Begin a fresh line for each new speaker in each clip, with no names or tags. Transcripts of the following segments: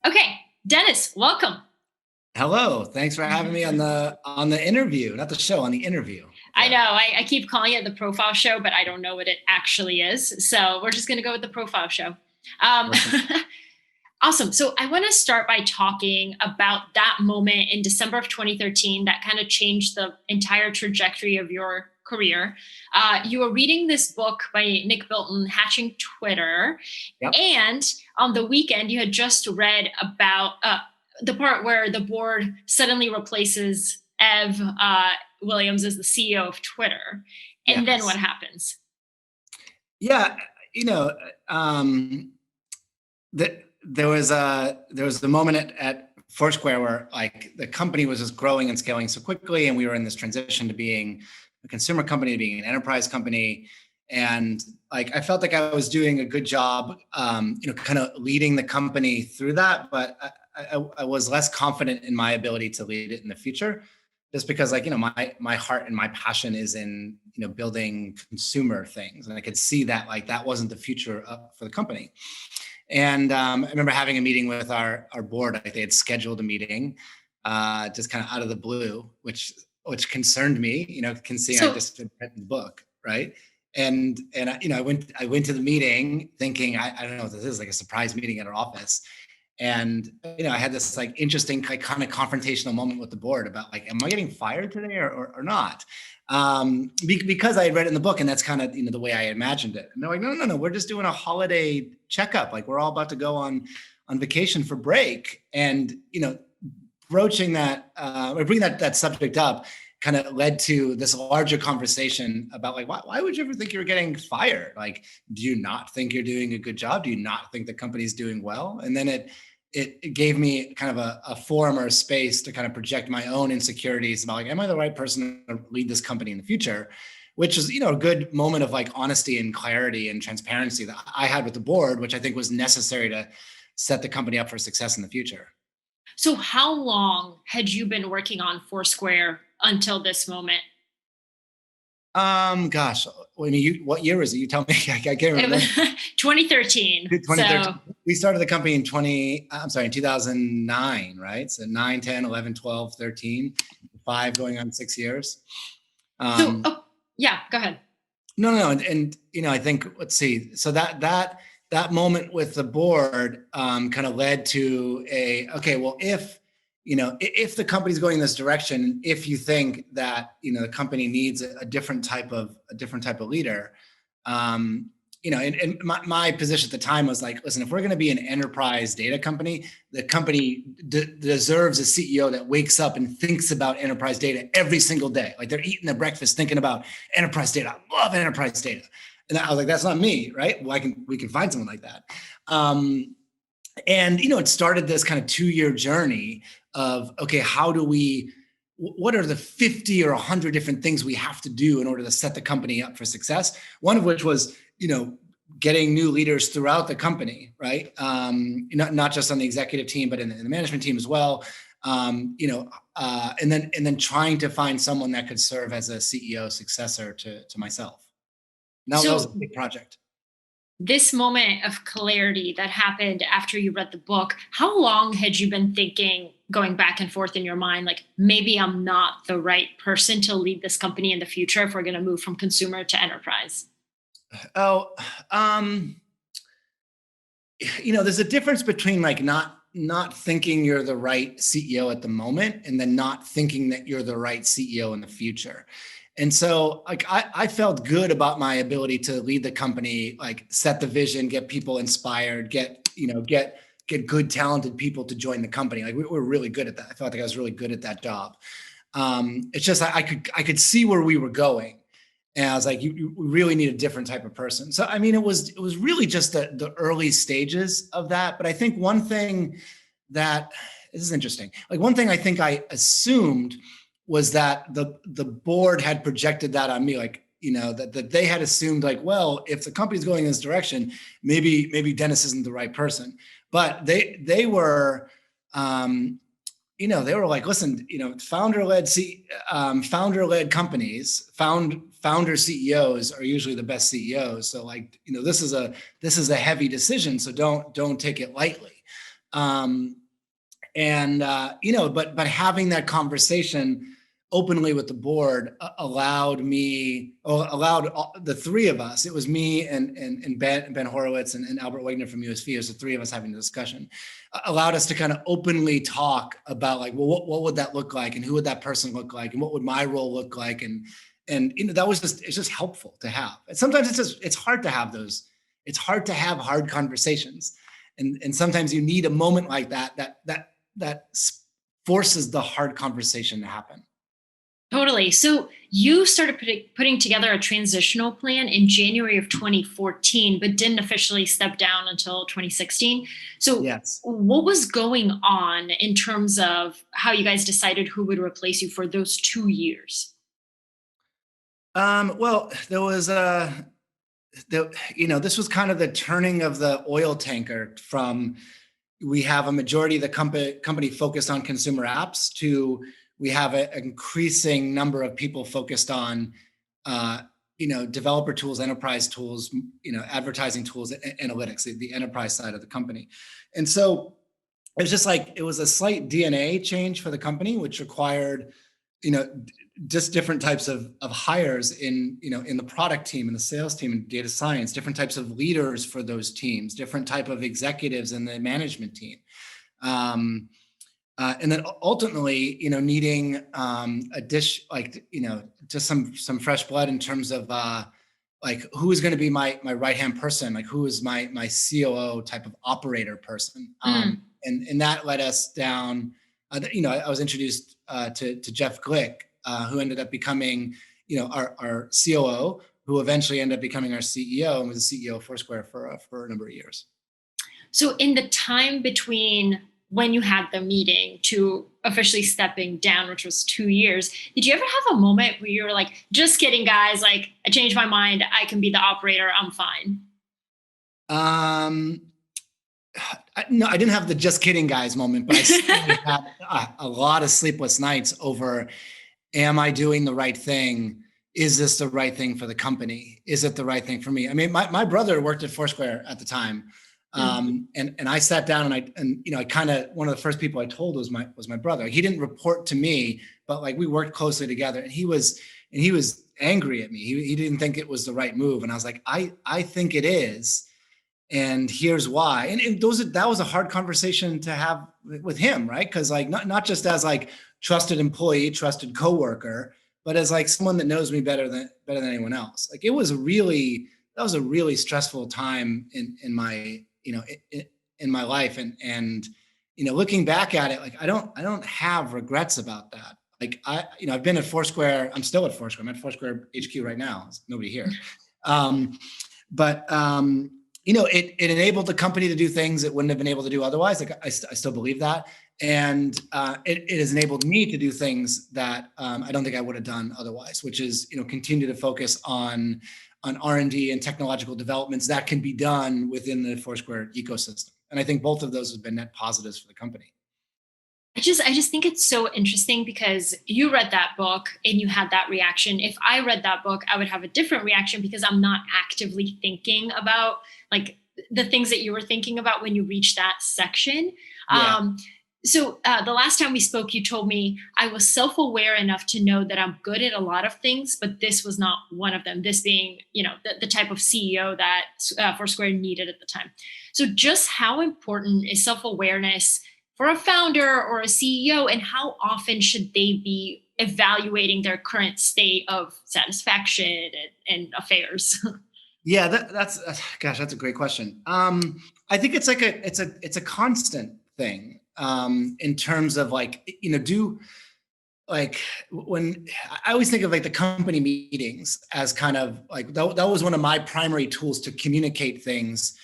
Okay, Dennis, welcome.
Hello. Thanks for having me on the interview, not the show, on the interview.
I know
Yeah.
I keep calling it the profile show, but I don't know what it actually is. So we're just going to go with the profile show. Um,
Awesome.
awesome. So I want to start by talking about that moment in December of 2013 that kind of changed the entire trajectory of your career. You were reading this book by Nick Bilton, Hatching Twitter.
Yep.
And on the weekend, you had just read about the part where the board suddenly replaces Ev Williams as the CEO of Twitter. And then what
Yes.
happens?
Yeah. You know, um, there was a moment at Foursquare where like the company was just growing and scaling so quickly, and we were in this transition to being a consumer company to being an enterprise company. And like I felt like I was doing a good job, kind of leading the company through that, but I was less confident in my ability to lead it in the future, just because like my heart and my passion is in building consumer things, and I could see that like that wasn't the future for the company. And I remember having a meeting with our board. Like they had scheduled a meeting, just kind of out of the blue, which concerned me. Considering I
So,
just had read the book, right? And I went to the meeting thinking I don't know what this is, like a surprise meeting at our office. And I had this like interesting kind of confrontational moment with the board about like, am I getting fired today or not? Because I had read it in the book, and that's kind of the way I imagined it. And they're like, no, we're just doing a holiday checkup. Like we're all about to go on vacation for break, and broaching that or bringing that subject up kind of led to this larger conversation about like why would you ever think you're getting fired? Like, do you not think you're doing a good job? Do you not think the company's doing well? And then it gave me kind of a forum or a space to kind of project my own insecurities about like, am I the right person to lead this company in the future? Which is, a good moment of like honesty and clarity and transparency that I had with the board, which I think was necessary to set the company up for success in the future.
so how long had you been working on Foursquare until this moment?
Gosh, I mean, what year is it? You tell me. I can't
It
remember.
was 2013. So
2013. We started the company in 2009, right? So 9, 10, 11, 12, 13, 5 going on 6 years.
So,
Um,
oh, yeah, go ahead.
no. And I think, let's see. So that moment with the board kind of led to okay, well, if the company's going this direction, if you think that the company needs a different type of leader, and my position at the time was like, listen, if we're going to be an enterprise data company, the company deserves a CEO that wakes up and thinks about enterprise data every single day. Like they're eating their breakfast thinking about enterprise data. I love enterprise data. And I was like, that's not me, right? Well, we can find someone like that. And it started this kind of 2-year journey of, okay, what are the 50 or 100 different things we have to do in order to set the company up for success? One of which was, getting new leaders throughout the company, right? Not just on the executive team, but in the management team as well. And then trying to find someone that could serve as a CEO successor to myself. Now that was a
So
big project.
this moment of clarity that happened after you read the book, how long had you been thinking, going back and forth in your mind, like maybe I'm not the right person to lead this company in the future if we're going to move from consumer to enterprise?
Oh, there's a difference between like not thinking you're the right CEO at the moment and then not thinking that you're the right CEO in the future. And so like I felt good about my ability to lead the company, like set the vision, get people inspired, get good talented people to join the company. Like we're really good at that. I felt like I was really good at that job. It's just I could see where we were going. And I was like, you really need a different type of person. So, I mean, it was really just the early stages of that. But I think one thing that this is interesting, like one thing I think I assumed was that the board had projected that on me, like, that they had assumed like, well, if the company's going in this direction, maybe Dennis isn't the right person. But they were, they were like, listen, founder-led companies, founder CEOs are usually the best CEOs. So like, this is a heavy decision. So don't take it lightly. Um, and but having that conversation openly with the board allowed the three of us. It was me and Ben Horowitz and Albert Wagner from USV. It was the three of us having the discussion. Allowed us to kind of openly talk about like, well, what would that look like, and who would that person look like, and what would my role look like, and that was it's just helpful to have. And sometimes it's hard to have those. It's hard to have hard conversations, and sometimes you need a moment like that forces the hard conversation to happen.
Totally. So you started putting together a transitional plan in January of 2014, but didn't officially step down until 2016. So
Yes.
what was going on in terms of how you guys decided who would replace you for those 2 years?
Well, there was this was kind of the turning of the oil tanker from we have a majority of the company focused on consumer apps to we have an increasing number of people focused on developer tools, enterprise tools, advertising tools, analytics, the enterprise side of the company. And so it was just like it was a slight DNA change for the company, which required just different types of hires in the product team and the sales team and data science, different types of leaders for those teams, different type of executives in the management team. And then ultimately, needing a dish, just some fresh blood in terms of like who is going to be my right-hand person, like who is my COO type of operator person. And that led us down, I was introduced to Jeff Glick, who ended up becoming, our COO, who eventually ended up becoming our CEO and was the CEO of Foursquare for a number of years.
So in the time between when you had the meeting to officially stepping down, which was 2 years, did you ever have a moment where you were like, just kidding, guys, like I changed my mind, I can be the operator, I'm fine?
No, I didn't have the just kidding guys moment, but I certainly had a lot of sleepless nights over, am I doing the right thing? Is this the right thing for the company? Is it the right thing for me? I mean, my brother worked at Foursquare at the time. And I sat down and I kind of, one of the first people I told was my brother. He didn't report to me, but like we worked closely together, and he was angry at me. He didn't think it was the right move. And I was like, I think it is. And here's why. And that was a hard conversation to have with him, right? Because like not just as like trusted employee, trusted coworker, but as like someone that knows me better than anyone else. Like that was a really stressful time in my in my life, and looking back at it, like I don't have regrets about that. Like I've been at Foursquare. I'm still at Foursquare. I'm at Foursquare HQ right now. There's nobody here. But it enabled the company to do things it wouldn't have been able to do otherwise. Like I still believe that. And it has enabled me to do things that I don't think I would have done otherwise, which is, continue to focus on R&D and technological developments that can be done within the Foursquare ecosystem. And I think both of those have been net positives for the company.
I just think it's so interesting because you read that book and you had that reaction. If I read that book, I would have a different reaction because I'm not actively thinking about like the things that you were thinking about when you reached that section.
Yeah.
So the last time we spoke, you told me I was self-aware enough to know that I'm good at a lot of things, but this was not one of them. This being, the type of CEO that Foursquare needed at the time. So just how important is self-awareness for a founder or a CEO, and how often should they be evaluating their current state of satisfaction and affairs?
Yeah, that's a great question. I think it's like it's a constant thing in terms of like when I always think of like the company meetings as kind of like that was one of my primary tools to communicate things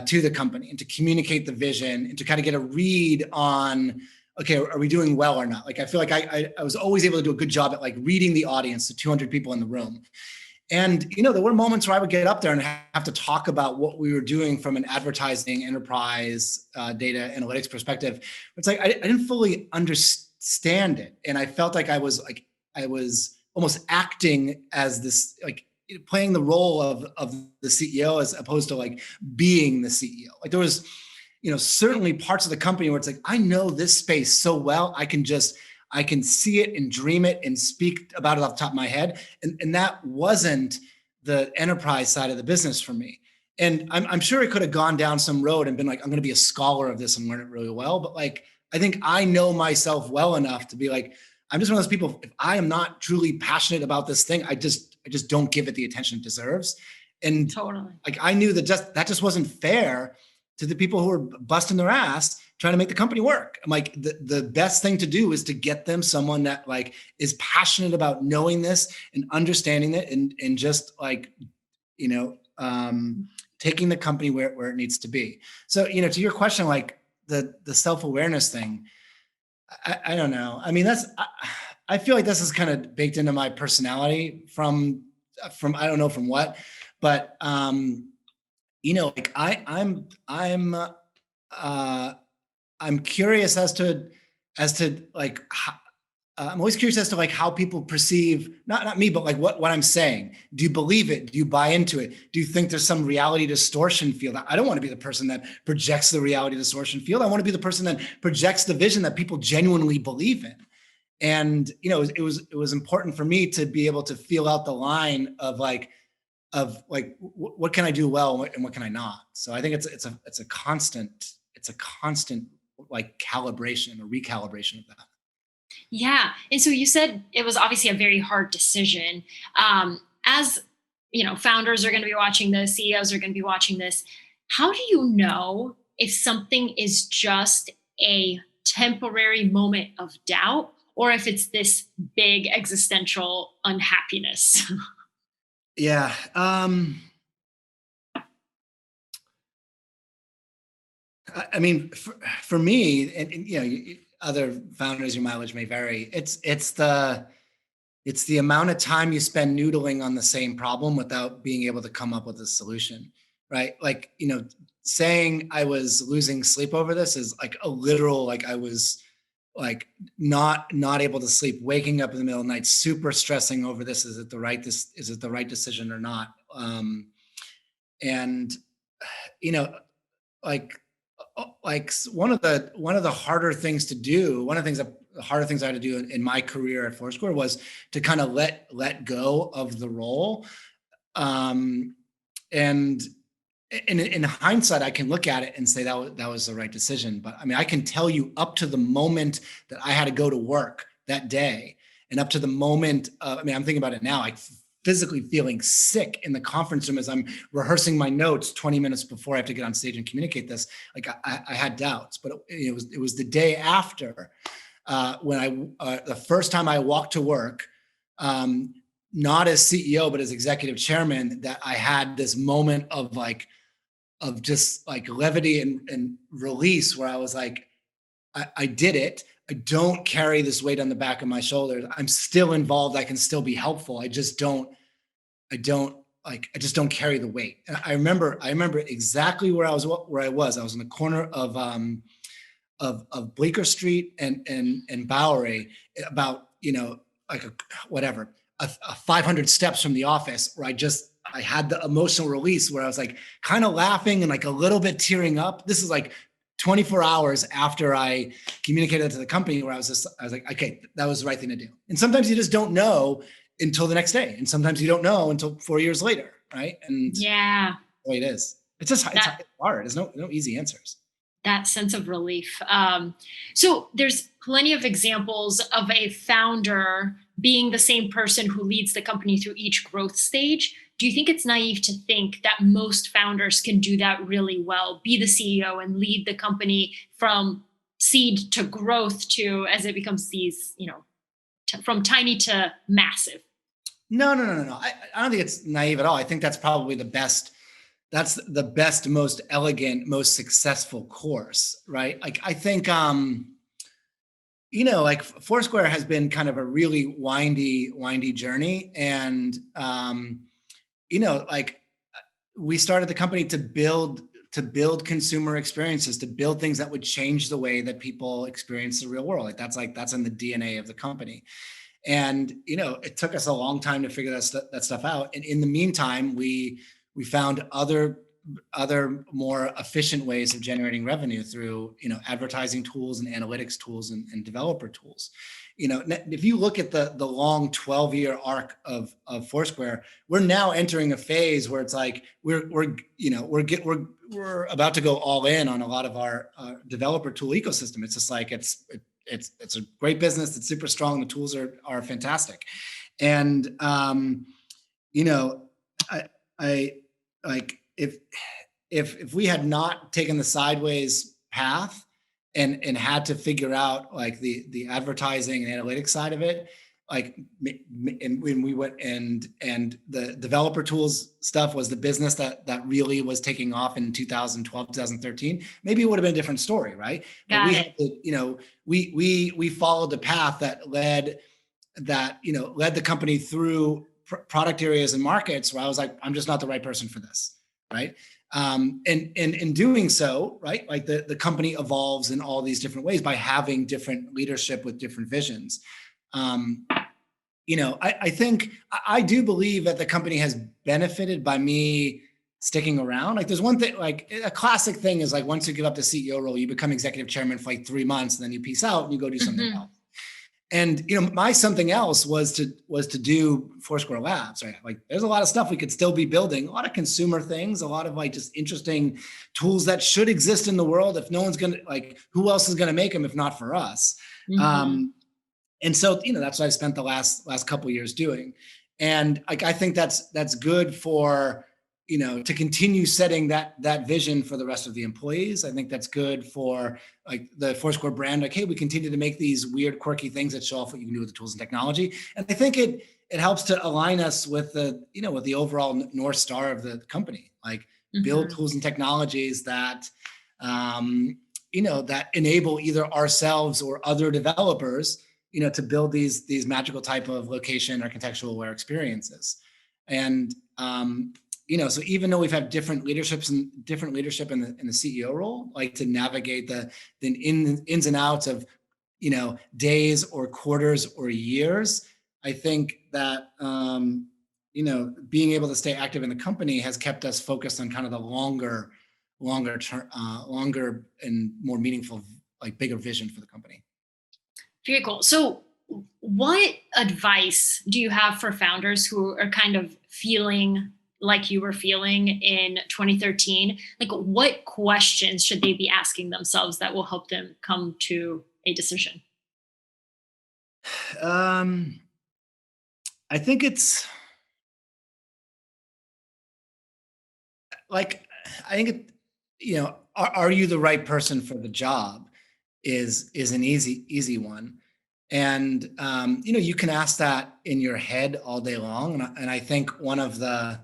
to the company and to communicate the vision and to kind of get a read on, okay, are we doing well or not? Like, I feel like I was always able to do a good job at like reading the audience, the 200 people in the room. And, there were moments where I would get up there and have to talk about what we were doing from an advertising enterprise data analytics perspective. It's like, I didn't fully understand it. And I felt like I was almost acting as this, like playing the role of the CEO as opposed to like being the CEO. Like there was, certainly parts of the company where it's like, I know this space so well, I can see it and dream it and speak about it off the top of my head. And that wasn't the enterprise side of the business for me. And I'm sure it could have gone down some road and been like, I'm going to be a scholar of this and learn it really well. But like, I think I know myself well enough to be like, I'm just one of those people, if I am not truly passionate about this thing, I just don't give it the attention it deserves. And
Totally.
like, I knew that just wasn't fair to the people who were busting their ass trying to make the company work. I'm like, the best thing to do is to get them someone that like is passionate about knowing this and understanding it and just like, taking the company where it needs to be. So, to your question, like the self-awareness thing, I don't know. I mean, I feel like this is kind of baked into my personality from I don't know from what, but like I'm curious as to like I'm always curious as to like how people perceive not me, but like what I'm saying. Do you believe it? Do you buy into it? Do you think there's some reality distortion field? I don't want to be the person that projects the reality distortion field. I want to be the person that projects the vision that people genuinely believe in. And it was important for me to be able to feel out the line of what can I do well and what can I not. So I think it's a constant like calibration or recalibration of that.
Yeah. And so you said it was obviously a very hard decision. As founders are going to be watching this, CEOs are going to be watching this. How do you know if something is just a temporary moment of doubt or if it's this big existential unhappiness?
Yeah. I mean, for me, and other founders, your mileage may vary. It's the amount of time you spend noodling on the same problem without being able to come up with a solution, right? Like, saying I was losing sleep over this is like a literal, like I was like not able to sleep, waking up in the middle of the night, super stressing over this. Is it the right decision or not? And like one of the harder things to do, the harder things I had to do in my career at Foursquare was to kind of let go of the role. And in hindsight, I can look at it and say that was the right decision. But I mean, I can tell you up to the moment that I had to go to work that day and up to the moment, I'm thinking about it now, like physically feeling sick in the conference room as I'm rehearsing my notes 20 minutes before I have to get on stage and communicate this. Like I had doubts, but it was the day after when the first time I walked to work, not as CEO, but as executive chairman, that I had this moment of just like levity and release where I was like, I did it. I don't carry this weight on the back of my shoulders. I'm still involved. I can still be helpful. I just don't carry the weight. And I remember exactly where I was. I was in the corner of Bleecker Street and Bowery, about like a 500 steps from the office, where I had the emotional release where I was like kind of laughing and like a little bit tearing up. This is like 24 hours after I communicated that to the company, where I was like, okay, that was the right thing to do. And sometimes you just don't know until the next day. And sometimes you don't know until 4 years later. Right. And
yeah,
the way it is, it's hard. There's no easy answers.
That sense of relief. So there's plenty of examples of a founder being the same person who leads the company through each growth stage. Do you think it's naive to think that most founders can do that really well, be the CEO and lead the company from seed to growth to as it becomes these, from tiny to massive?
No. I don't think it's naive at all. I think that's probably the best. That's the best, most elegant, most successful course, right? Like I think, like Foursquare has been kind of a really windy journey, and like we started the company to build consumer experiences, to build things that would change the way that people experience the real world. That's in the DNA of the company. And, it took us a long time to figure that stuff out. And in the meantime, we found other other more efficient ways of generating revenue through, advertising tools and analytics tools and developer tools. If you look at the long 12-year arc of Foursquare, we're now entering a phase where it's like we're about to go all in on a lot of our developer tool ecosystem. It's just like it's a great business. It's super strong. The tools are fantastic, and I like if we had not taken the sideways path and had to figure out like the advertising and analytics side of it, like, and when we went and the developer tools stuff was the business that really was taking off in 2012, 2013, maybe it would have been a different story, right? But we had to, we followed the path that led the company through product areas and markets where I was like, I'm just not the right person for this, right? And in doing so, right, like the company evolves in all these different ways by having different leadership with different visions. I think I do believe that the company has benefited by me sticking around. Like there's one thing, like a classic thing is like once you give up the CEO role, you become executive chairman for like 3 months, and then you peace out and you go do something else. And my something else was to do Foursquare Labs, right? Like there's a lot of stuff we could still be building, a lot of consumer things, a lot of like just interesting tools that should exist in the world. If no one's gonna, like, who else is gonna make them if not for us? And so that's what I spent the last couple of years doing. And like I think that's good for to continue setting that vision for the rest of the employees. I think that's good for like the Foursquare brand. Like, hey, we continue to make these weird, quirky things that show off what you can do with the tools and technology. And I think it helps to align us with with the overall North Star of the company. Like build tools and technologies that that enable either ourselves or other developers to build these magical type of location or contextual aware experiences. And so even though we've had different leadership in the CEO role, like to navigate the ins and outs of, days or quarters or years, I think that, being able to stay active in the company has kept us focused on kind of the longer term, longer and more meaningful, like bigger vision for the company.
Very cool. So what advice do you have for founders who are kind of feeling like you were feeling in 2013? Like what questions should they be asking themselves that will help them come to a decision?
I think it's like, are you the right person for the job is an easy one. And, you can ask that in your head all day long. And I think one of the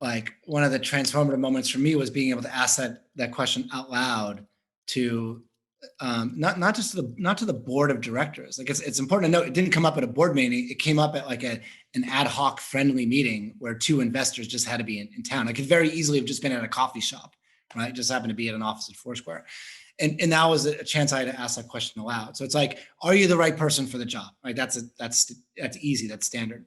transformative moments for me was being able to ask that question out loud to not to the board of directors. Like it's important to note, it didn't come up at a board meeting. It came up at like an ad hoc friendly meeting where 2 investors just had to be in town. I could very easily have just been at a coffee shop, right? Just happened to be at an office at Foursquare. And that was a chance I had to ask that question aloud. So it's like, are you the right person for the job? Right? That's easy. That's standard.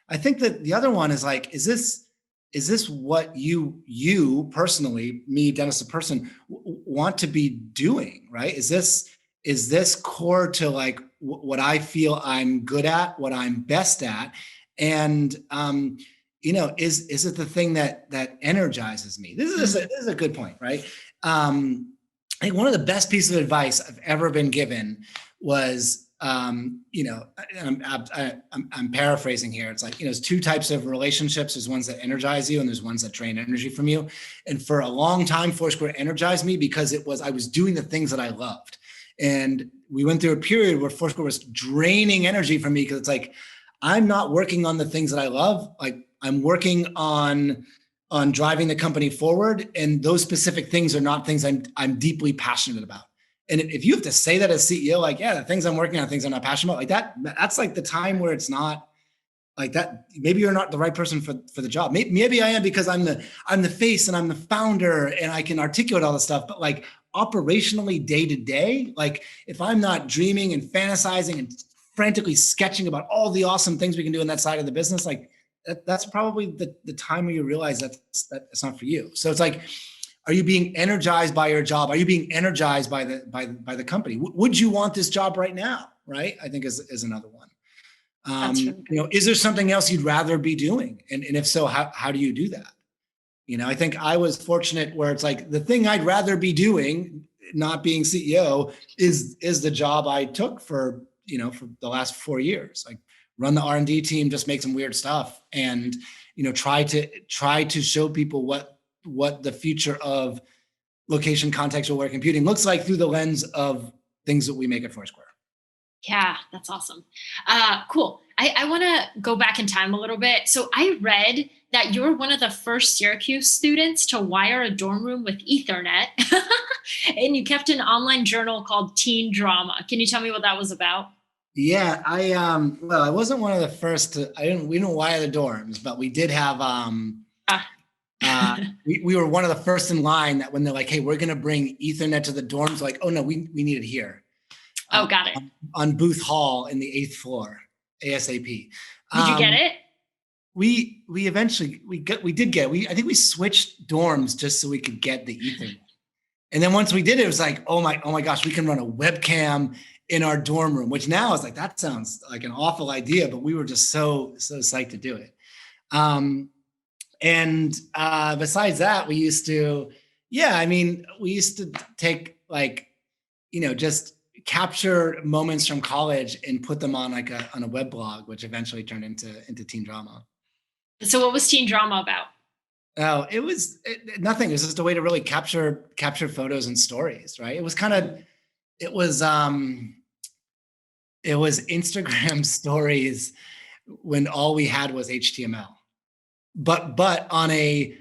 I think that the other one is like, is this what you personally, me, Dennis, the person, want to be doing? Right? Is this core to like what I feel I'm good at, what I'm best at, and is it the thing that energizes me? This is a good point, right? I think one of the best pieces of advice I've ever been given was, I'm paraphrasing here. It's like, there's 2 types of relationships. There's ones that energize you and there's ones that drain energy from you. And for a long time, Foursquare energized me because I was doing the things that I loved. And we went through a period where Foursquare was draining energy from me because it's like, I'm not working on the things that I love. Like I'm working on driving the company forward. And those specific things are not things I'm deeply passionate about. And if you have to say that as CEO, like, yeah, the things I'm working on, things I'm not passionate about, like that's like the time where it's not like that. Maybe you're not the right person for the job. Maybe I am because I'm the face and I'm the founder and I can articulate all this stuff. But like operationally day to day, like if I'm not dreaming and fantasizing and frantically sketching about all the awesome things we can do on that side of the business, like that's probably the time where you realize that it's not for you. So it's like, are you being energized by your job? Are you being energized by the company? Would you want this job right now? Right? I think is another one.
That's really good.
Is there something else you'd rather be doing? And if so, how do you do that? I think I was fortunate where it's like the thing I'd rather be doing, not being CEO, is the job I took for the last 4 years. Like run the R&D team, just make some weird stuff, and try to show people what the future of location contextual aware computing looks like through the lens of things that we make at Foursquare.
Yeah, that's awesome. Cool. I want to go back in time a little bit. So I read that you're one of the first Syracuse students to wire a dorm room with Ethernet, and you kept an online journal called Teen Drama. Can you tell me what that was about?
Yeah, I wasn't one of the first to. We didn't wire the dorms, but we did have we were one of the first in line that when they're like, hey, we're going to bring Ethernet to the dorms, like, oh no, we need it here.
Oh, got it.
On Booth Hall in the 8th floor, ASAP.
Did you get it?
We eventually we did get it. I think we switched dorms just so we could get the Ethernet. And then once we did it, it was like, oh my gosh, we can run a webcam in our dorm room, which now is like, that sounds like an awful idea, but we were just so psyched to do it. And besides that, we used to take just capture moments from college and put them on on a web blog, which eventually turned into Teen Drama.
So what was Teen Drama about?
Oh, it was nothing. It was just a way to really capture photos and stories, right? It was Instagram stories when all we had was HTML, but on a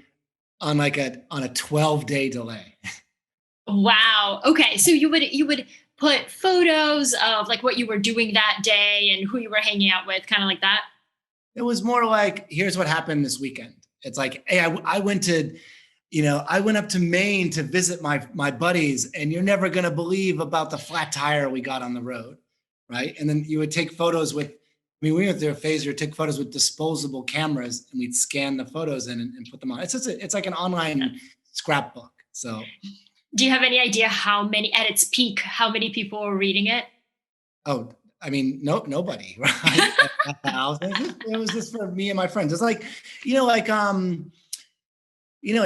12-day delay.
Wow. Okay. So you would put photos of like what you were doing that day and who you were hanging out with, kind of like that?
It was more like, here's what happened this weekend. It's like, hey, I went up to Maine to visit my buddies, and you're never going to believe about the flat tire we got on the road, right? And then you would take photos we went through a phase where you take photos with disposable cameras, and we'd scan the photos in and put them on. It's like an online scrapbook. So,
do you have any idea at its peak, how many people were reading it?
Oh, I mean, nobody, right? It was just for me and my friends. It's like, like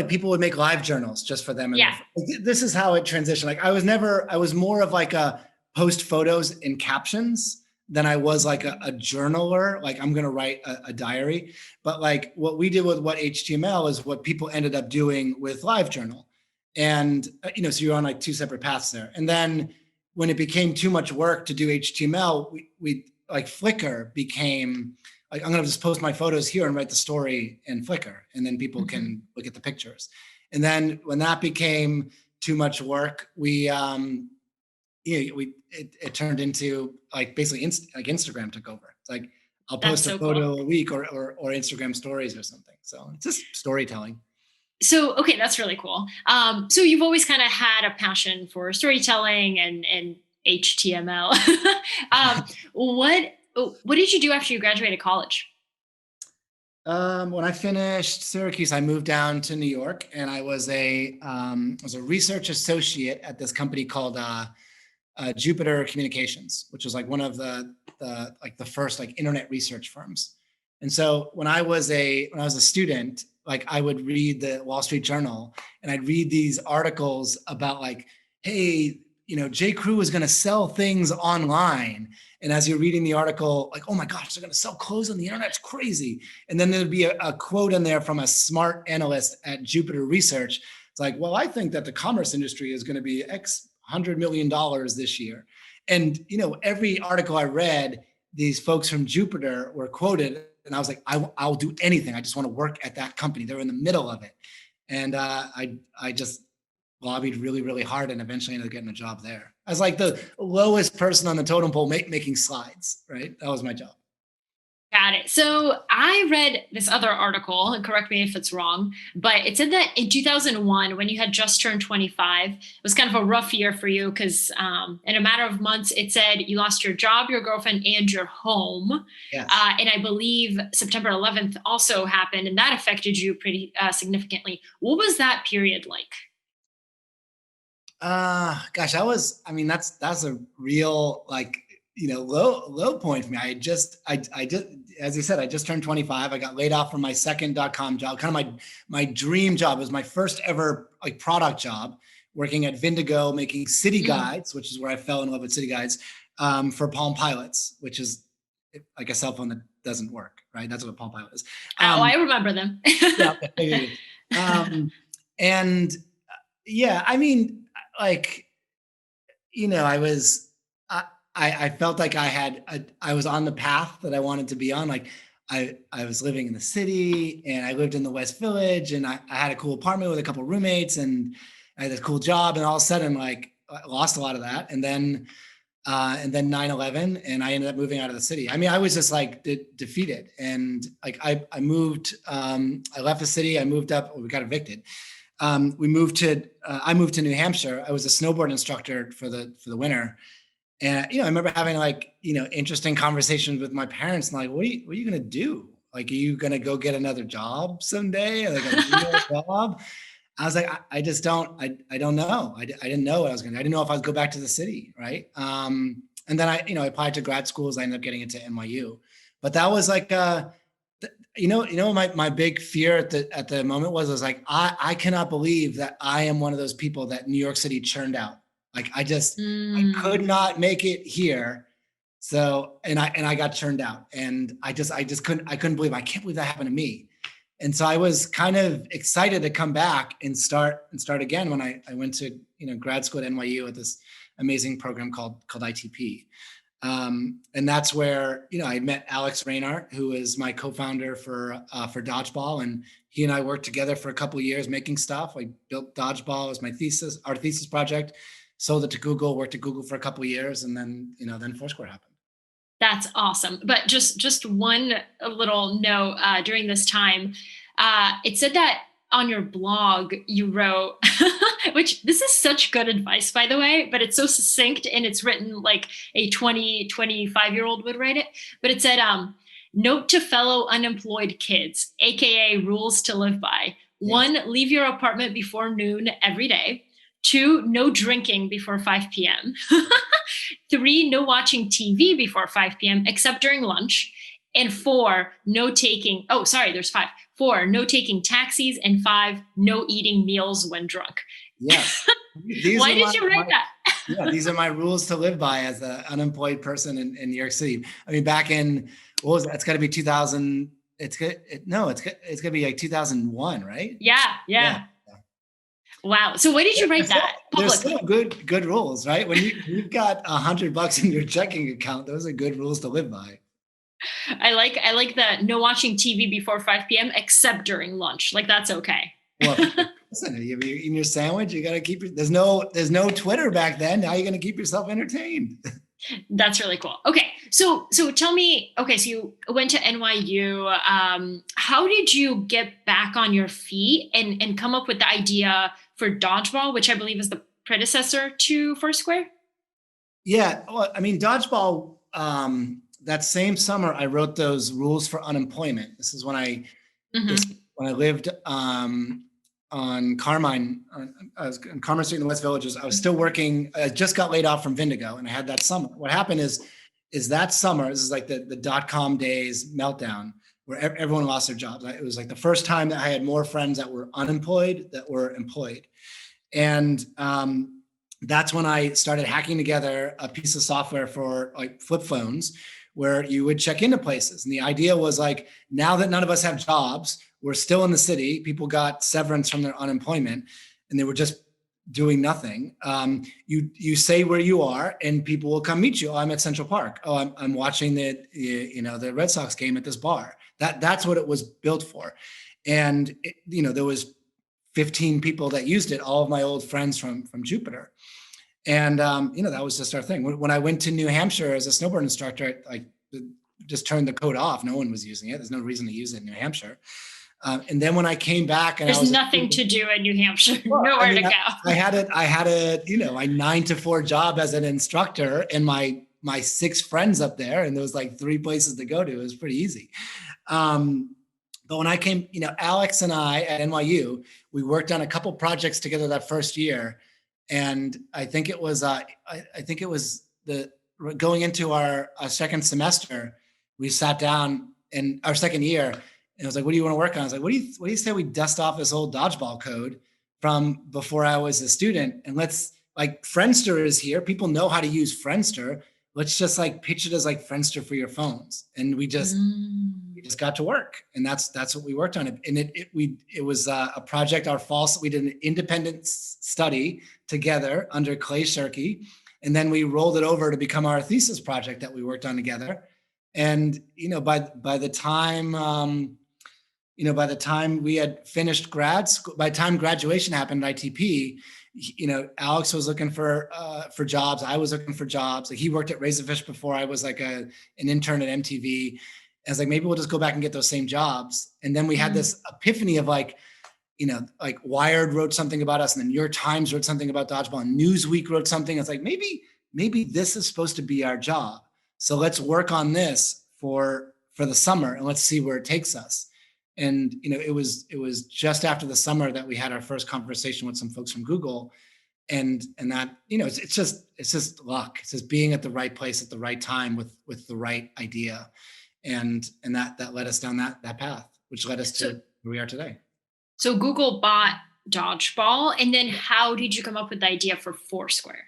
people would make live journals just for them.
Yeah.
This is how it transitioned. Like I was more of like a post photos and captions than I was like a journaler. Like I'm going to write a diary, but like what we did with what HTML is what people ended up doing with LiveJournal. And, so you're on like two separate paths there. And then when it became too much work to do HTML, we like Flickr became like, I'm going to just post my photos here and write the story in Flickr, and then people can look at the pictures. And then when that became too much work, it turned into like basically like Instagram took over. It's like I'll post a photo a week or Instagram stories or something. So it's just storytelling.
So, okay, that's really cool. So you've always kind of had a passion for storytelling and HTML. What did you do after you graduated college?
When I finished Syracuse, I moved down to New York, and I was a research associate at this company called Jupiter Communications, which was like one of the first like internet research firms. And so when I was a student, like I would read the Wall Street Journal, and I'd read these articles about like, hey, J. Crew is going to sell things online. And as you're reading the article, like, oh my gosh, they're going to sell clothes on the internet. It's crazy. And then there'd be a quote in there from a smart analyst at Jupiter Research. It's like, well, I think that the commerce industry is going to be X $100 million this year. And, every article I read, these folks from Jupiter were quoted. And I was like, I'll do anything. I just want to work at that company. They're in the middle of it. And I just lobbied really, really hard, and eventually ended up getting a job there. I was like the lowest person on the totem pole making slides, right? That was my job.
Got Got it. So I read this other article, and correct me if it's wrong, but it said that in 2001, when you had just turned 25, it was kind of a rough year for you because in a matter of months, it said you lost your job, your girlfriend, and your home.
Yes.
And I believe September 11th also happened, and that affected you pretty significantly. What was that period like?
Gosh, I mean, that's a real like, low point for me. I just, as you said, I just turned 25. I got laid off from my second .com job, kind of my dream job. It was my first ever like product job, working at Vindigo, making city
Mm.
guides, which is where I fell in love with city guides, for Palm Pilots, which is like a cell phone that doesn't work, right? That's what a Palm Pilot is.
Oh, I
Um,
remember them.
yeah, okay. And yeah, I mean, like, I was, I felt like I was on the path that I wanted to be on. Like, I was living in the city, and I lived in the West Village, and I had a cool apartment with a couple roommates, and I had a cool job, and all of a sudden, like, I lost a lot of that. And then 9/11, and I ended up moving out of the city. I mean, I was just like defeated. And like, I moved, I left the city, I moved up, we got evicted. I moved to New Hampshire. I was a snowboard instructor for the winter. And, I remember having like, interesting conversations with my parents, and like, what are you going to do? Like, are you going to go get another job someday? Like a real job? I was like, I just don't, I don't know. I didn't know what I was going to do. I didn't know if I would go back to the city. Right. And then I applied to grad schools. I ended up getting into NYU, but that was like, my big fear at the moment was like, I cannot believe that I am one of those people that New York City churned out. Like, I could
Mm.
not make it here. So, and I got churned out, and I couldn't believe, I can't believe that happened to me. And so I was kind of excited to come back and start again when I went to, grad school at NYU at this amazing program called ITP. And that's where, I met Alex Reinhardt, who is my co-founder for Dodgeball. And he and I worked together for a couple of years making stuff. I built Dodgeball as our thesis project, sold it to Google, worked at Google for a couple of years. And then Foursquare happened.
That's awesome. But just one little note during this time, it said that on your blog you wrote, which this is such good advice, by the way, but it's so succinct and it's written like a 25-year-old would write it. But it said, note to fellow unemployed kids, AKA rules to live by.
Yes.
One, leave your apartment before noon every day. Two, no drinking before 5 p.m. Three, no watching TV before 5 p.m. except during lunch. And four, no taking, oh, sorry, there's five. Four, no taking taxis. And five, no eating meals when drunk.
Yes.
Why did you write that?
Yeah, these are my rules to live by as an unemployed person in New York City. I mean, back in, what was that? It's got to be 2000. It's gonna be like 2001, right?
Yeah, yeah.
Yeah.
Wow. So why did you write
There's still,
that
there's
publicly?
still good rules, right? When you've got $100 in your checking account, those are good rules to live by.
I like the no watching TV before 5 p.m. except during lunch. Like that's okay.
Well, listen, you're eating your sandwich, you got to keep there's no Twitter back then. Now you're going to keep yourself entertained.
That's really cool. Okay, so tell me. Okay, so you went to NYU. How did you get back on your feet and come up with the idea for Dodgeball, which I believe is the predecessor to Foursquare?
Yeah, well, I mean, Dodgeball. That same summer, I wrote those rules for unemployment. This is
Hmm.
when I lived on Carmine. I was in Carmine Street in the West Villages. I was still working. I just got laid off from Vindigo, and I had that summer. What happened is that summer. This is like the .com days meltdown, where everyone lost their jobs. It was like the first time that I had more friends that were unemployed that were employed. And that's when I started hacking together a piece of software for like flip phones, where you would check into places. And the idea was like, now that none of us have jobs, we're still in the city. People got severance from their unemployment, and they were just doing nothing. You say where you are, and people will come meet you. Oh, I'm at Central Park. Oh, I'm watching the Red Sox game at this bar. That's what it was built for. And there was 15 people that used it, all of my old friends from Jupiter. And that was just our thing. When I went to New Hampshire as a snowboard instructor, like just turned the code off. No one was using it. There's no reason to use it in New Hampshire. And then when I came back and I
There's
was
nothing to do in New Hampshire,
well,
nowhere to go.
I had a, my 9 to 4 job as an instructor and my 6 friends up there, and there was like 3 places to go to. It was pretty easy. But when I came, Alex and I at NYU, we worked on a couple projects together that first year. And I think it was, going into our second semester, we sat down in our second year and it was like, what do you want to work on? I was like, what do you say we dust off this old Dodgeball code from before I was a student? And let's, like, Friendster is here. People know how to use Friendster. Let's just like pitch it as like Friendster for your phones. And we just got to work. And that's what we worked on. And it was a project, we did an independent study together under Clay Shirky. And then we rolled it over to become our thesis project that we worked on together. And, by the time we had finished grad school, by the time graduation happened at ITP, Alex was looking for jobs. I was looking for jobs. Like, he worked at Razorfish before I was like an intern at MTV. I was like, maybe we'll just go back and get those same jobs. And then we had this epiphany of like Wired wrote something about us, and the New York Times wrote something about Dodgeball, and Newsweek wrote something. It's like, maybe this is supposed to be our job. So let's work on this for the summer and let's see where it takes us. And, it was just after the summer that we had our first conversation with some folks from Google. And that, it's just luck. It's just being at the right place at the right time with the right idea. And that led us down that path, which led us to where we are today.
So Google bought Dodgeball. And then how did you come up with the idea for Foursquare?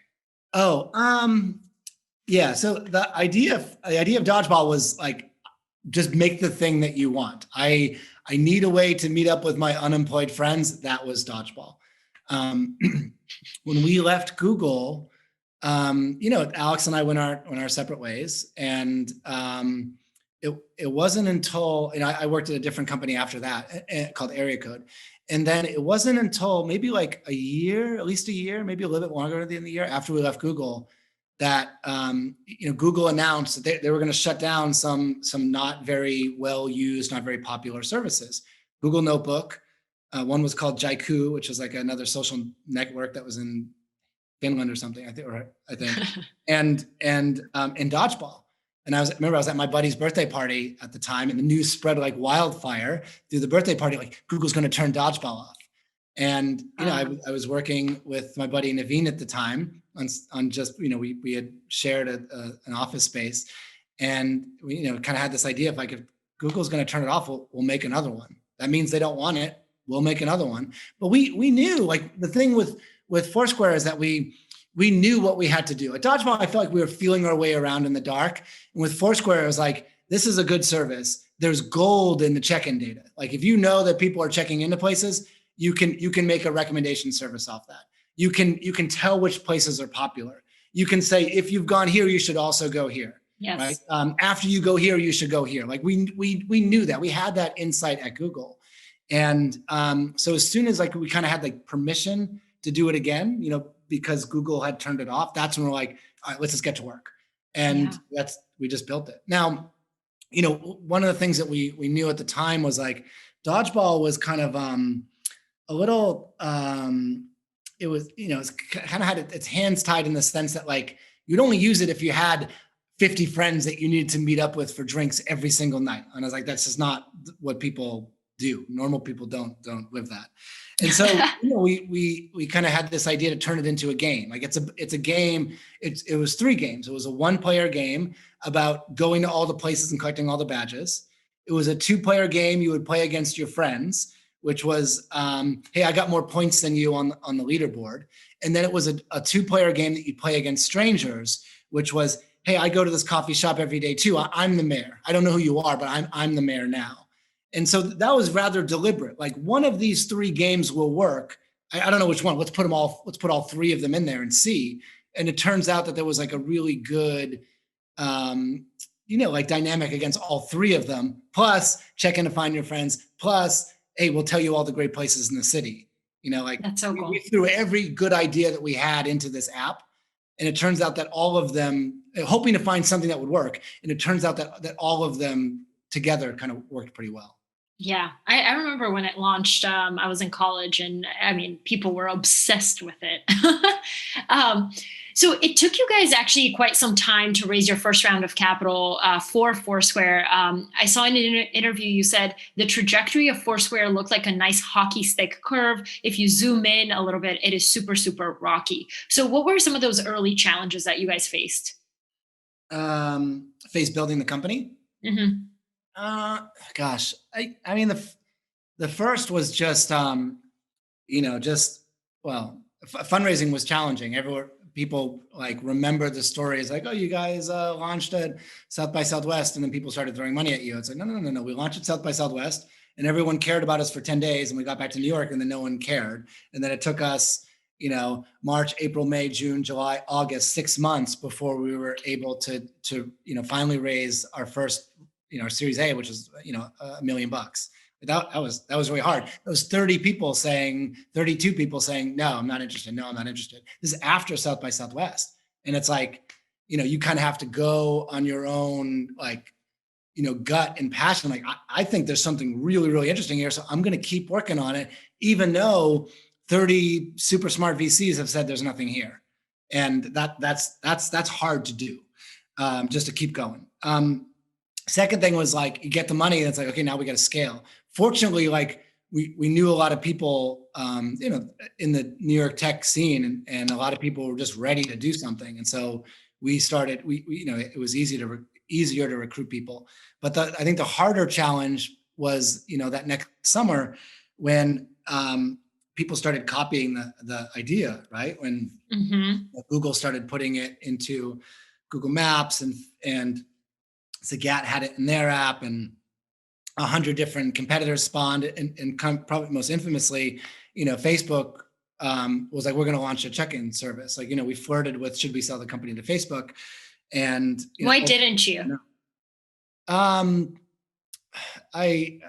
Yeah. So the idea of Dodgeball was like, just make the thing that you want. I need a way to meet up with my unemployed friends. That was Dodgeball. When we left Google, Alex and I went our separate ways. And it wasn't until, I worked at a different company after that called Area Code. And then it wasn't until maybe like a year, at least a year, maybe a little bit longer than the year after we left Google, that Google announced that they were going to shut down some not very well used, not very popular services. Google Notebook, one was called Jaiku, which was like another social network that was in Finland or something, I think, and Dodgeball. And I was at my buddy's birthday party at the time, and the news spread like wildfire through the birthday party, like Google's going to turn Dodgeball off. And I was working with my buddy Naveen at the time on just we had shared an office space, and we kind of had this idea of like, if Google's going to turn it off, we'll make another one. That means they don't want it. We'll make another one. But we knew, like, the thing with Foursquare is that we knew what we had to do. At Dodgeball, I felt like we were feeling our way around in the dark, and with Foursquare, it was like, this is a good service. There's gold in the check-in data. Like, if you know that people are checking into places, you can make a recommendation service off that. You can tell which places are popular. You can say, if you've gone here, you should also go here.
Yes.
Right. After you go here, you should go here. Like, we knew that. We had that insight at Google. And so as soon as like we kind of had like permission to do it again, because Google had turned it off, that's when we're like, all right, let's just get to work. And we just built it. Now, one of the things that we knew at the time was like, Dodgeball was kind of a little, it was, it's kind of had its hands tied in the sense that like, you'd only use it if you had 50 friends that you needed to meet up with for drinks every single night. And I was like, that's just not what people do. Normal people don't live that. And so, we kind of had this idea to turn it into a game. Like, it's a game. It was 3 games. It was a 1-player game about going to all the places and collecting all the badges. It was a 2-player game you would play against your friends, which was, hey, I got more points than you on the leaderboard. And then it was a 2-player game that you play against strangers, which was, hey, I go to this coffee shop every day too. I'm the mayor. I don't know who you are, but I'm the mayor now. And so that was rather deliberate. Like, one of these 3 games will work. I don't know which one. Let's put all 3 of them in there and see. And it turns out that there was like a really good, like dynamic against all 3 of them. Plus, check in to find your friends. Plus, hey, we'll tell you all the great places in the city. Like,
that's so cool.
We threw every good idea that we had into this app. And it turns out that all of them, hoping to find something that would work, and it turns out that all of them together kind of worked pretty well.
Yeah, I remember when it launched. I was in college, and I mean, people were obsessed with it. um, so it took you guys actually quite some time to raise your first round of capital for Foursquare. I saw in an interview you said the trajectory of Foursquare looked like a nice hockey stick curve. If you zoom in a little bit, it is super, super rocky. So, what were some of those early challenges that you guys faced?
Face building the company.
Hmm.
Uh, Gosh, I mean, the first was just, just, well, fundraising was challenging. Everywhere, people like remember the stories like, oh, you guys launched at South by Southwest, and then people started throwing money at you. It's like, no, no, no, no. We launched at South by Southwest, and everyone cared about us for 10 days, and we got back to New York, and then no one cared. And then it took us, March, April, May, June, July, August, 6 months before we were able to finally raise our first, our Series A, which is, $1 million. That was really hard. It was 32 people saying, no, I'm not interested. No, I'm not interested. This is after South by Southwest. And it's like, you kind of have to go on your own, like, gut and passion. Like, I think there's something really, really interesting here. So I'm going to keep working on it, even though 30 super smart VCs have said there's nothing here. And that's hard to do, just to keep going. Second thing was like, you get the money and it's like, okay, now we got to scale. Fortunately, like we knew a lot of people, in the New York tech scene, and a lot of people were just ready to do something. And so we started, it was easier to recruit people. But I think the harder challenge was, that next summer when people started copying the idea, right? When Google started putting it into Google Maps, and Zagat had it in their app, and 100 different competitors spawned, and probably most infamously, Facebook was like, we're going to launch a check-in service. Like, we flirted with, should we sell the company to Facebook? And
why didn't you?
Um, I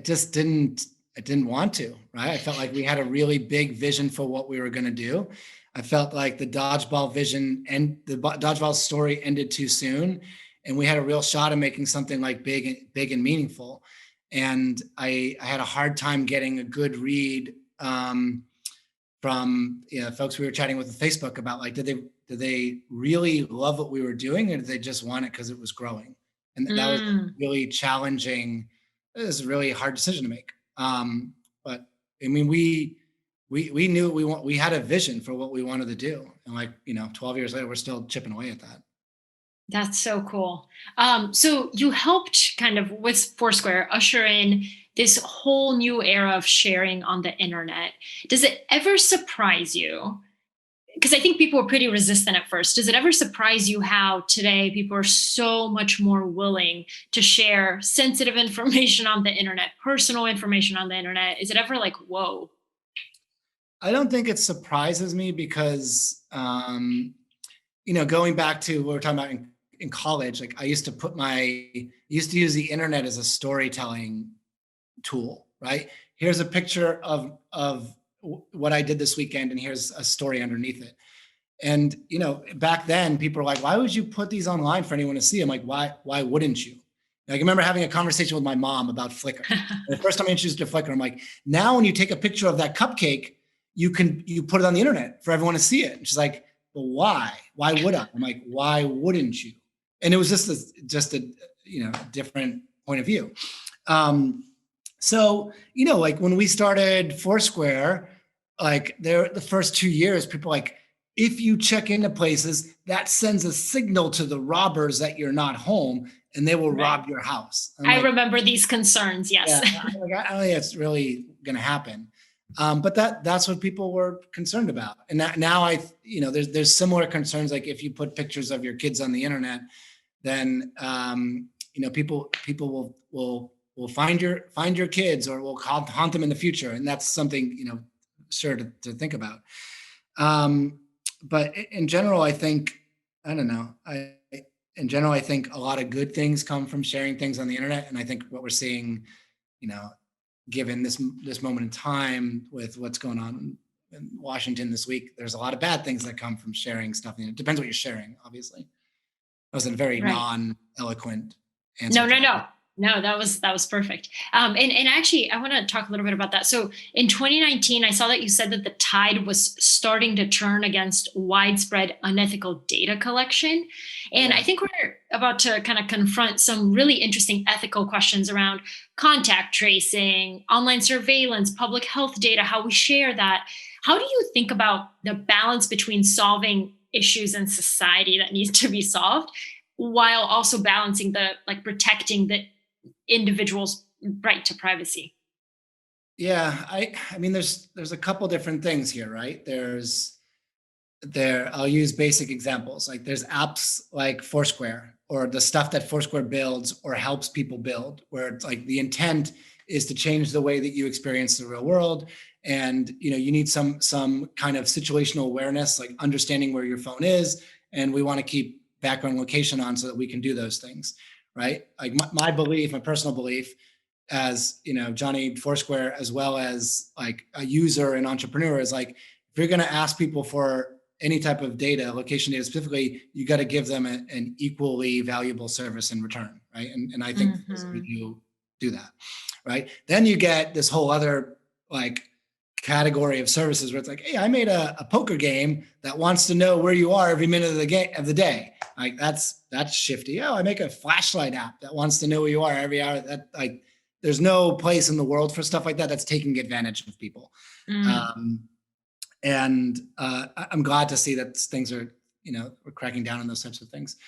just didn't. I didn't want to. Right. I felt like we had a really big vision for what we were going to do. I felt like the Dodgeball vision and the Dodgeball story ended too soon, and we had a real shot at making something like big and meaningful. And I had a hard time getting a good read from folks we were chatting with on Facebook about, like, did they really love what we were doing, or did they just want it because it was growing? And that was really challenging. It was a really hard decision to make. But I mean, we knew we had a vision for what we wanted to do, and 12 years later, we're still chipping away at that.
That's so cool. So you helped kind of with Foursquare usher in this whole new era of sharing on the internet. Does it ever surprise you? Because I think people were pretty resistant at first. Does it ever surprise you how today people are so much more willing to share sensitive information on the internet, personal information on the internet? Is it ever like, whoa?
I don't think it surprises me because, going back to what we we're talking about in college, like I used to use the internet as a storytelling tool, right? Here's a picture of what I did this weekend, and here's a story underneath it. And back then, people were like, "Why would you put these online for anyone to see?" I'm like, "Why wouldn't you?" Like, I remember having a conversation with my mom about Flickr. The first time I introduced her to Flickr, I'm like, "Now, when you take a picture of that cupcake, you put it on the internet for everyone to see it." And she's like, "But why? Why would I?" I'm like, "Why wouldn't you?" And it was just a different point of view. So, like when we started Foursquare, like the first 2 years, people like, if you check into places, that sends a signal to the robbers that you're not home, and they will rob your house.
I remember these concerns. Yes.
Yeah, I don't think it's really going to happen. But that's what people were concerned about. And now there's similar concerns. Like if you put pictures of your kids on the internet, then people will find your kids, or will haunt them in the future, and that's something sure to think about. But in general, I think I don't know. In general, I think a lot of good things come from sharing things on the internet, and I think what we're seeing, given this moment in time with what's going on in Washington this week, there's a lot of bad things that come from sharing stuff. It depends what you're sharing, obviously. That was a very non-eloquent answer.
No, that was perfect. And actually, I want to talk a little bit about that. So in 2019, I saw that you said that the tide was starting to turn against widespread unethical data collection. And I think we're about to kind of confront some really interesting ethical questions around contact tracing, online surveillance, public health data, how we share that. How do you think about the balance between solving issues in society that needs to be solved while also balancing protecting the individual's right to privacy?
Yeah, I mean, there's a couple different things here, right? I'll use basic examples. Like there's apps like Foursquare, or the stuff that Foursquare builds or helps people build, where it's like the intent is to change the way that you experience the real world. And you need some kind of situational awareness, like understanding where your phone is. And we want to keep background location on so that we can do those things, right? Like my belief, my personal belief, as Johnny Foursquare, as well as like a user and entrepreneur, is like, if you're going to ask people for any type of data, location data specifically, you got to give them an equally valuable service in return, right? And I think you do that, right? Then you get this whole other like category of services where it's like, hey, I made a poker game that wants to know where you are every minute of the day. Like that's shifty. Oh, I make a flashlight app that wants to know where you are every hour. That like, there's no place in the world for stuff like that. That's taking advantage of people. And I'm glad to see that things are, we're cracking down on those types of things.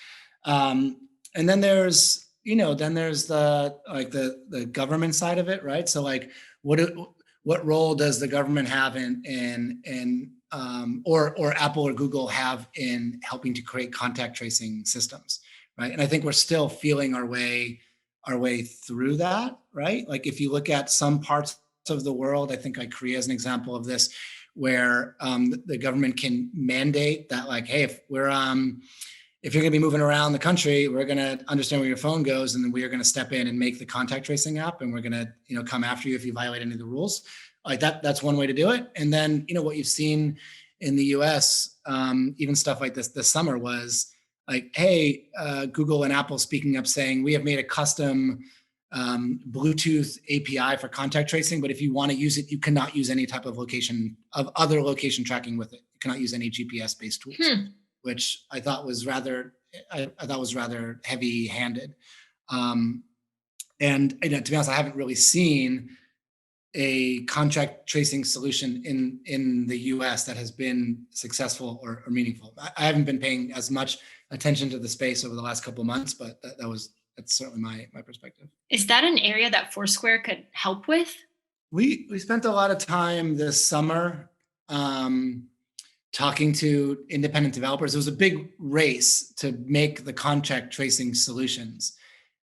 And then there's the government side of it, right? So like, what role does the government have or Apple or Google have in helping to create contact tracing systems, right? And I think we're still feeling our way through that, right? Like if you look at some parts of the world, I think like Korea is an example of this, where the government can mandate that, like, hey, if you're going to be moving around the country, we're going to understand where your phone goes, and then we are going to step in and make the contact tracing app, and we're going to come after you if you violate any of the rules. Like that's one way to do it. And then what you've seen in the US, even stuff like this summer, was like, hey, Google and Apple speaking up saying, we have made a custom Bluetooth API for contact tracing, but if you want to use it, you cannot use any type of other location tracking with it. You cannot use any GPS based tools, which I thought was rather heavy-handed. And to be honest, I haven't really seen a contact tracing solution in the US that has been successful or meaningful. I haven't been paying as much attention to the space over the last couple of months, but that's certainly my perspective.
Is that an area that Foursquare could help with?
We spent a lot of time this summer talking to independent developers. It was a big race to make the contact tracing solutions.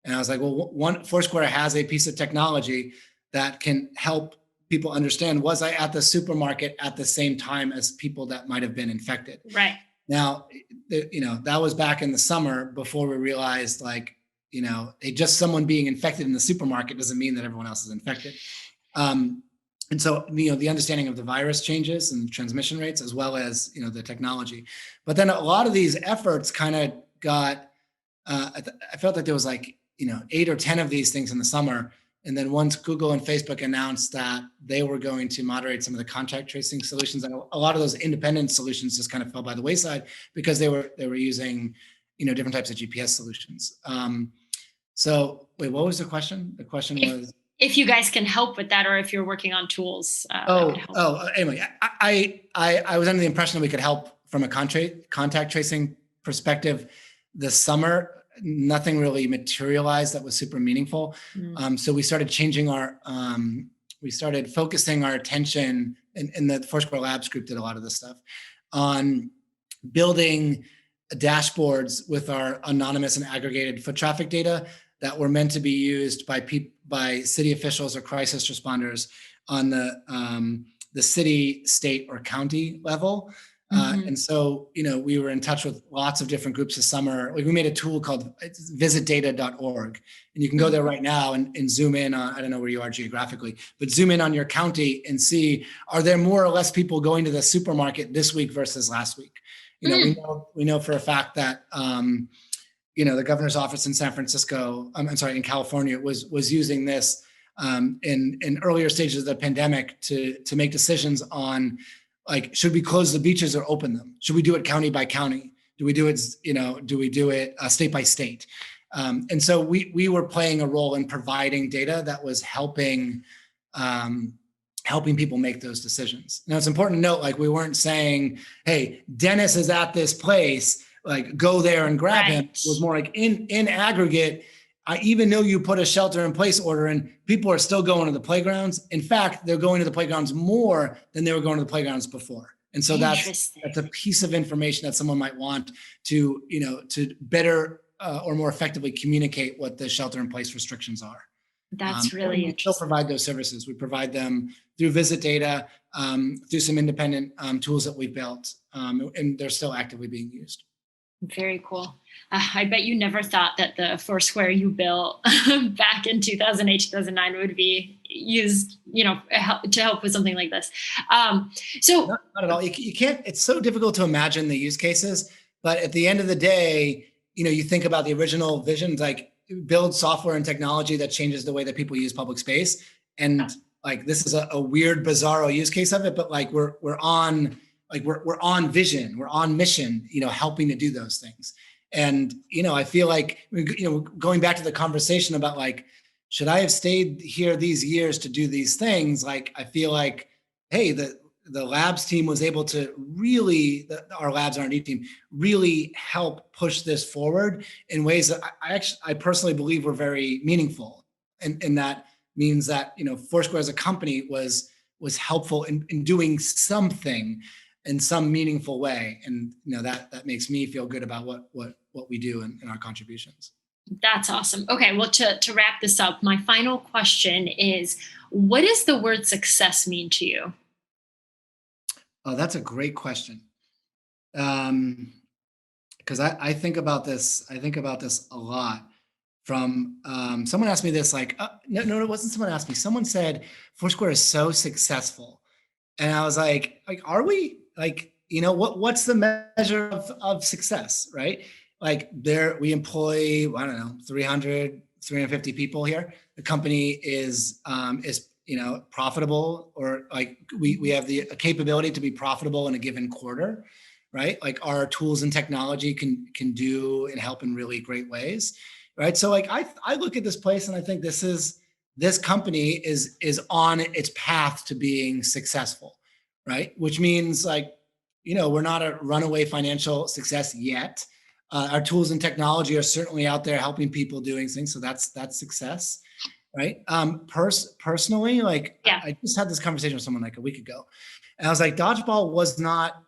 And I was like, well, Foursquare has a piece of technology that can help people understand, was I at the supermarket at the same time as people that might have been infected?
Right.
Now, that was back in the summer before we realized, like, just someone being infected in the supermarket doesn't mean that everyone else is infected. And so, the understanding of the virus changes and transmission rates, as well as, the technology. But then a lot of these efforts kind of got, I felt like there was like, 8 or 10 of these things in the summer. And then once Google and Facebook announced that they were going to moderate some of the contact tracing solutions, and a lot of those independent solutions just kind of fell by the wayside because they were using, different types of GPS solutions. So wait, what was the question? The question was
if you guys can help with that, or if you're working on tools.
Anyway, I was under the impression that we could help from a contact tracing perspective this summer. Nothing really materialized that was super meaningful. So we started focusing our attention, and the Foursquare Labs group did a lot of this stuff, on building dashboards with our anonymous and aggregated foot traffic data that were meant to be used by city officials or crisis responders on the city, state, or county level.
Mhm.
And so, we were in touch with lots of different groups this summer. Like we made a tool called visitdata.org, and you can go there right now and zoom in on, I don't know where you are geographically, but zoom in on your county and see, are there more or less people going to the supermarket this week versus last week? We know for a fact that, the governor's office in San Francisco, I'm sorry, in California was using this in earlier stages of the pandemic to make decisions on, like, should we close the beaches or open them? Should we do it county by county? Do we do it, state by state? And so we were playing a role in providing data that was helping people make those decisions. Now it's important to note, like, we weren't saying, hey, Dennis is at this place, like, go there and grab him. It was more like in aggregate, I even know you put a shelter in place order in, people are still going to the playgrounds. In fact, they're going to the playgrounds more than they were going to the playgrounds before. And so that's a piece of information that someone might want to, to better or more effectively communicate what the shelter in place restrictions are.
That's really interesting.
We still provide those services. We provide them through Visit Data, through some independent tools that we've built, and they're still actively being used.
Very cool. I bet you never thought that the Foursquare you built back in 2008, 2009 would be used, to help with something like this. So
not at all. You can't, it's so difficult to imagine the use cases, but at the end of the day, you think about the original visions, like build software and technology that changes the way that people use public space. And like, this is a weird, bizarro use case of it, but like we're on vision, we're on mission, helping to do those things. And, I feel like, going back to the conversation about, like, should I have stayed here these years to do these things? Like, I feel like, hey, the labs team was able to really, our labs R&D team really help push this forward in ways that I personally believe were very meaningful. And that means that, Foursquare as a company was helpful in doing something in some meaningful way. And, that makes me feel good about what we do in our contributions.
That's awesome. Okay. Well, to wrap this up, my final question is, what does the word success mean to you?
Oh, that's a great question. Because I think about this. I think about this a lot. From someone asked me this, like, no, it wasn't someone asked me. Someone said Foursquare is so successful, and I was like, are we? Like, what's the measure of success, right? Like, we employ, I don't know, 350 people here. The company is profitable, or like we have the capability to be profitable in a given quarter, right? Like, our tools and technology can do and help in really great ways, right? So like, I look at this place and I think this company is on its path to being successful, right? Which means, like, we're not a runaway financial success yet. Our tools and technology are certainly out there helping people doing things. So that's success, right? Personally, like, I just had this conversation with someone like a week ago, and I was like, Dodgeball was not,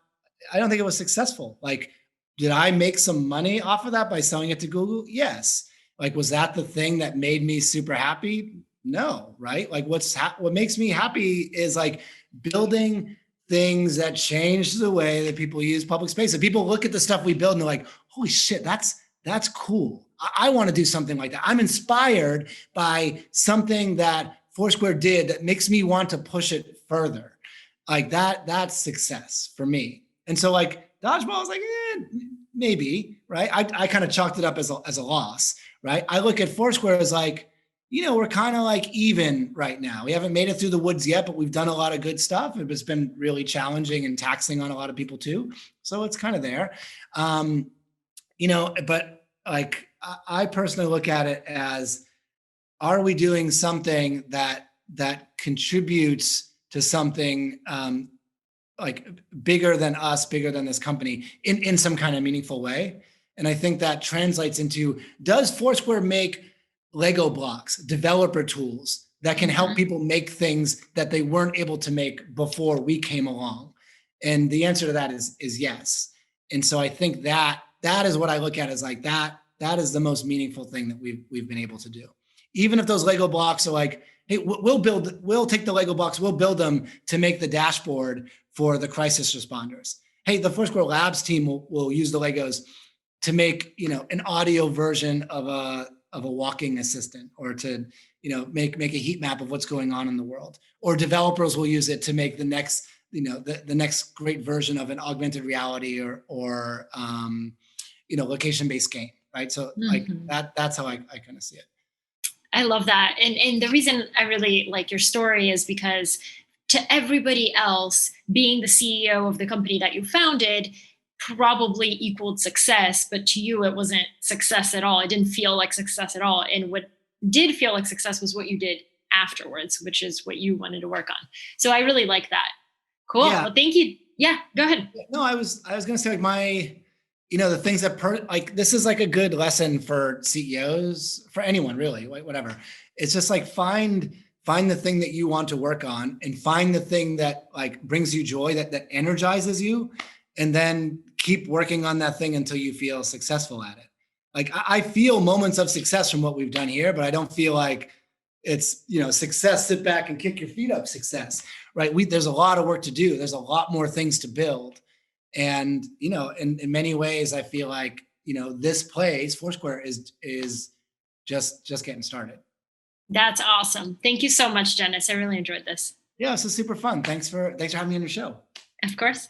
I don't think it was successful. Like, did I make some money off of that by selling it to Google? Yes. Like, was that the thing that made me super happy? No, right? Like, what makes me happy is, like, building things that change the way that people use public space. And people look at the stuff we build and they're like, holy shit, that's cool. I want to do something like that. I'm inspired by something that Foursquare did that makes me want to push it further. Like, that's success for me. And so, like, Dodgeball is like, maybe, right? I kind of chalked it up as a loss, right? I look at Foursquare as like, we're kind of like even right now. We haven't made it through the woods yet, but we've done a lot of good stuff. It's been really challenging and taxing on a lot of people too. So it's kind of there. But like, I personally look at it as, are we doing something that contributes to something like bigger than us, bigger than this company in some kind of meaningful way? And I think that translates into, does Foursquare make Lego blocks, developer tools that can help people make things that they weren't able to make before we came along? And the answer to that is yes. And so I think that is what I look at as, like, that is the most meaningful thing that we've been able to do. Even if those Lego blocks are like, hey, we'll take the Lego blocks, we'll build them to make the dashboard for the crisis responders. hey, the Foursquare Labs team will use the Legos to make, an audio version of a walking assistant, or to, make a heat map of what's going on in the world. Or developers will use it to make the next, the next great version of an augmented reality, or location-based game, right? So like
Mhm.
that's how I kind of see it.
I love that. And the reason I really like your story is because to everybody else, being the CEO of the company that you founded probably equaled success, but to you, it wasn't success at all. It didn't feel like success at all. And what did feel like success was what you did afterwards, which is what you wanted to work on. So I really like that. Cool.
Yeah.
Well, thank you. Yeah, go ahead.
No, I was gonna say, like, the things that like, this is like a good lesson for CEOs, for anyone really, like, whatever. It's just like, find the thing that you want to work on, and find the thing that like brings you joy, that energizes you, and then keep working on that thing until you feel successful at it. Like, I feel moments of success from what we've done here, but I don't feel like it's, success, sit back and kick your feet up success, right? There's a lot of work to do. There's a lot more things to build. And, in many ways, I feel like, this place, Foursquare, is just getting started.
That's awesome. Thank you so much, Dennis. I really enjoyed this.
Yeah, this is super fun. Thanks for having me on your show.
Of course.